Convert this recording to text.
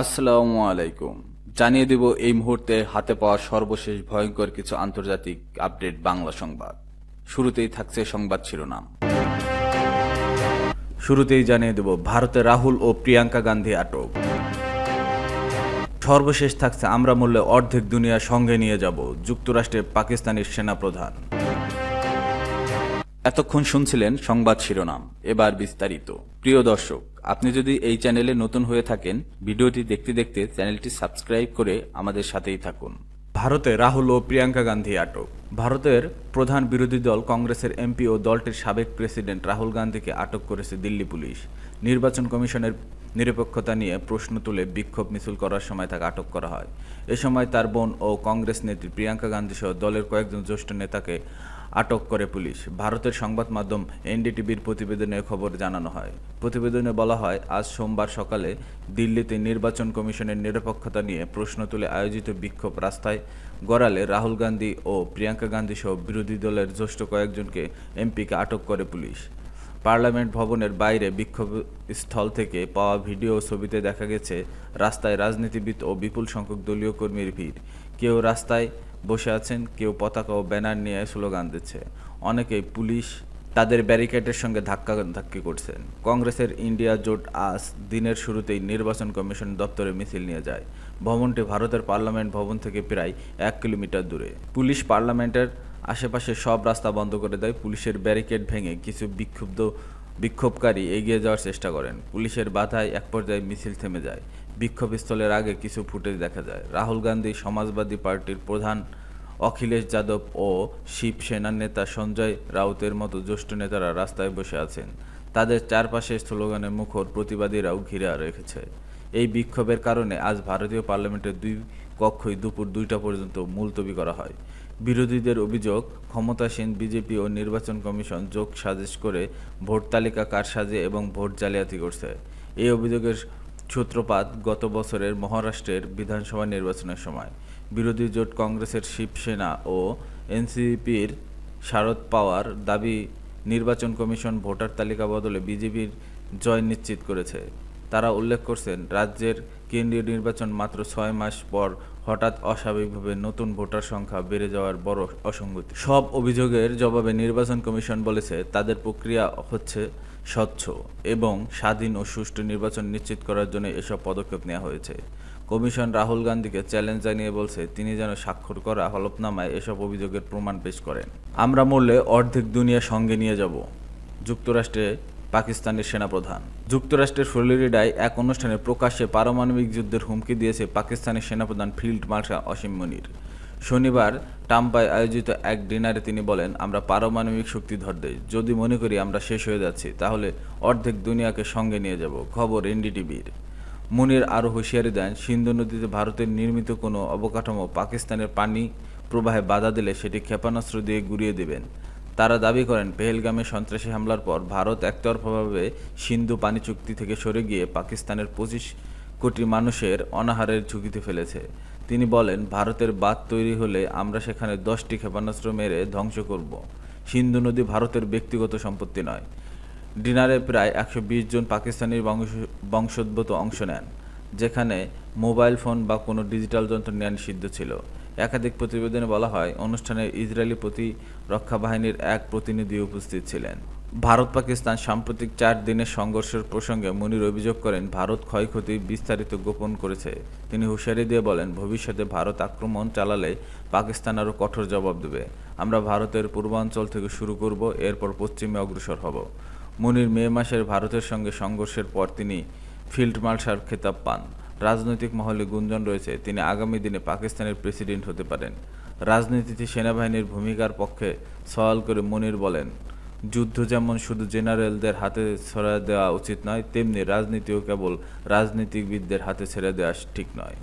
আসসালামু আলাইকুম। জানিয়ে দেব এই মুহূর্তে হাতে পাওয়া সর্বশেষ ভয়ঙ্কর কিছু আন্তর্জাতিক আপডেট বাংলা সংবাদ। শুরুতেই থাকছে সংবাদ শিরোনাম। শুরুতেই জানিয়ে দেব ভারতে রাহুল ও প্রিয়াঙ্কা গান্ধী আটক। সর্বশেষ থাকছে আমরা মূল্যে অর্ধেক দুনিয়া সঙ্গে নিয়ে যাব, যুক্তরাষ্ট্রে পাকিস্তানের সেনাপ্রধান। এতক্ষণ শুনছিলেন সংবাদ শিরোনাম, এবার বিস্তারিত। প্রিয় দর্শক, আপনি যদি এই চ্যানেলে নতুন হয়ে থাকেন, ভিডিওটি দেখতে দেখতে চ্যানেলটি সাবস্ক্রাইব করে আমাদের সাথেই থাকুন। ভারতে রাহুল ও প্রিয়াঙ্কা গান্ধী আটক। ভারতের প্রধান বিরোধী দল কংগ্রেসের এমপি ও দলটির সাবেক প্রেসিডেন্ট রাহুল গান্ধীকে আটক করেছে দিল্লি পুলিশ। নির্বাচন কমিশনের নিরপেক্ষতা নিয়ে প্রশ্ন তুলে বিক্ষোভ মিছিল করার সময় তাকে আটক করা হয়। এ সময় তার বোন ও কংগ্রেস নেত্রী প্রিয়াঙ্কা গান্ধী সহ দলের কয়েকজন জ্যেষ্ঠ নেতাকে আটক করে পুলিশ। ভারতের সংবাদ মাধ্যম এনডিটিভির প্রতিবেদনে খবর জানানো হয়। প্রতিবেদনে বলা হয়, আজ সোমবার সকালে দিল্লিতে নির্বাচন কমিশনের নিরপেক্ষতা নিয়ে প্রশ্ন তুলে আয়োজিত বিক্ষোভ রাস্তায় গড়ালে রাহুল গান্ধী ও প্রিয়াঙ্কা গান্ধী সহ বিরোধী দলের জ্যেষ্ঠ কয়েকজনকে এমপিকে আটক করে পুলিশ। পার্লামেন্ট ভবনের বাইরে বিক্ষোভ স্থল থেকে পাওয়া ভিডিও ও ছবিতে দেখা গেছে রাস্তায় রাজনীতিবিদ ও বিপুল সংখ্যক দলীয় কর্মীর ভিড়। কেউ রাস্তায় বসে আছেন, কেউ পতাকা ও ব্যানার নিয়ে স্লোগান দিচ্ছে। অনেকেই পুলিশ তাদের ব্যারিকেডের সঙ্গে ধাক্কাধাক্কি করছেন। কংগ্রেসের ইন্ডিয়া জোট আজ দিনের শুরুতেই নির্বাচন কমিশন দপ্তরে মিছিল নিয়ে যায়। ভবনটি ভারতের পার্লামেন্ট ভবন থেকে প্রায় 1 কিলোমিটার দূরে। পুলিশ পার্লামেন্টের আশেপাশে সব রাস্তা বন্ধ করে দেয়। পুলিশের ব্যারিকেড ভেঙে কিছু বিক্ষোভকারী এগিয়ে যাওয়ার চেষ্টা করেন। পুলিশের বাধায় এক পর্যায়ে মিছিল থেমে যায়। বিক্ষোভস্থলের আগে কিছু ফুটেজ দেখা যায়। রাহুল গান্ধী, সমাজবাদী পার্টির প্রধান অখিলেশ যাদব ও শিবসেনার নেতা সঞ্জয় রাউতের মতো জ্যেষ্ঠ নেতারা রাস্তায় বসে আছেন। তাদের চারপাশে স্লোগানের মুখর প্রতিবাদীরাও ঘিরে রেখেছে। এই বিক্ষোভের কারণে আজ ভারতীয় পার্লামেন্টের দুই কক্ষই দুপুর 2টা পর্যন্ত মুলতবি করা হয়। বিরোধীদের অভিযোগ, ক্ষমতাসীন বিজেপি ও নির্বাচন কমিশন যোগ সাজেশ করে ভোট তালিকা কারসাজি এবং ভোট জালিয়াতি করছে। এই অভিযোগের সূত্রপাত গত বছরের মহারাষ্ট্রের বিধানসভা নির্বাচনের সময়। বিরোধী জোট কংগ্রেসের শিবসেনা ও এনসিপির শারদ পাওয়ার দাবি, নির্বাচন কমিশন ভোটার তালিকা বদলে বিজেপির জয় নিশ্চিত করেছে। তারা উল্লেখ করছেন, রাজ্যের কেন্দ্রীয় নির্বাচন মাত্র 6 মাস পর হঠাৎ অস্বাভাবিকভাবে নতুন ভোটার সংখ্যা বেড়ে যাওয়ার বড় অসঙ্গতি। সব অভিযোগের জবাবে নির্বাচন কমিশন বলেছে, তাদের প্রক্রিয়া হচ্ছে স্বচ্ছ এবং স্বাধীন ও সুষ্ঠু নির্বাচন নিশ্চিত করার জন্য এসব পদক্ষেপ নেওয়া হয়েছে। কমিশন রাহুল গান্ধীকে চ্যালেঞ্জ জানিয়ে বলছে, তিনি যেন স্বাক্ষর করা হলফনামায় এসব অভিযোগের প্রমাণ পেশ করেন। আমরা মরলে অর্ধেক দুনিয়া সঙ্গে নিয়ে যাব, যুক্তরাষ্ট্রে পাকিস্তানের সেনাপ্রধান। যুক্তরাষ্ট্রের ফ্লোরিডায় এক অনুষ্ঠানে প্রকাশ্যে পারমাণবিক যুদ্ধের হুমকি দিয়েছে পাকিস্তানের সেনাপ্রধান ফিল্ড মার্শাল অসীম মুনির। শনিবার টাম্পায় আয়োজিত এক ডিনারে তিনি বলেন, আমরা পারমাণবিক শক্তিধর দেশ। যদি মনে করি আমরা শেষ হয়ে যাচ্ছি, তাহলে অর্ধেক দুনিয়াকে সঙ্গে নিয়ে যাব। খবর এনডিটিভির। মুনির আরও হুঁশিয়ারি দেন, সিন্ধু নদীতে ভারতের নির্মিত কোনো অবকাঠামো পাকিস্তানের পানি প্রবাহে বাধা দিলে সেটি ক্ষেপণাস্ত্র দিয়ে গুঁড়িয়ে দেবেন। তারা দাবি করেন, পেহেলগামে সন্ত্রাসী হামলার পর ভারত একতরফাভাবে সিন্ধু পানি চুক্তি থেকে সরে গিয়ে পাকিস্তানের 25 কোটি মানুষের অনাহারের ঝুঁকিতে ফেলেছে। তিনি বলেন, ভারতের বাঁধ তৈরি হলে আমরা সেখানে 10টি ক্ষেপণাস্ত্র মেরে ধ্বংস করব। সিন্ধু নদী ভারতের ব্যক্তিগত সম্পত্তি নয়। ডিনারে প্রায় 120 জন পাকিস্তানি বংশোদ্ভূত অংশ নেন, যেখানে মোবাইল ফোন বা কোনো ডিজিটাল যন্ত্র নেওয়া নিষিদ্ধ ছিল। একাধিক প্রতিবেদনে বলা হয়, অনুষ্ঠানে ইসরায়েলি প্রতিরক্ষা বাহিনীর এক প্রতিনিধি উপস্থিত ছিলেন। ভারত পাকিস্তান সাম্প্রতিক 4 দিনের সংঘর্ষের প্রসঙ্গে মুনির অভিযোগ করেন, ভারত ক্ষয়ক্ষতি বিস্তারিত গোপন করেছে। তিনি হুঁশিয়ারি দিয়ে বলেন, ভবিষ্যতে ভারত আক্রমণ চালালে পাকিস্তান আরও কঠোর জবাব দেবে। আমরা ভারতের পূর্বাঞ্চল থেকে শুরু করব, এরপর পশ্চিমে অগ্রসর হব। মুনির মে মাসের ভারতের সঙ্গে সংঘর্ষের পর তিনি ফিল্ড মার্শাল খেতাব পান। রাজনৈতিক মহলে গুঞ্জন রয়েছে, তিনি আগামী দিনে পাকিস্তানের প্রেসিডেন্ট হতে পারেন। রাজনীতিতে সেনাবাহিনীর ভূমিকার পক্ষে সওয়াল করে মুনির বলেন, যুদ্ধ যেমন শুধু জেনারেলদের হাতে ছেড়ে দেওয়া উচিত নয়, তেমনি রাজনীতিও কেবল রাজনীতিবিদদের হাতে ছেড়ে দেওয়া ঠিক নয়।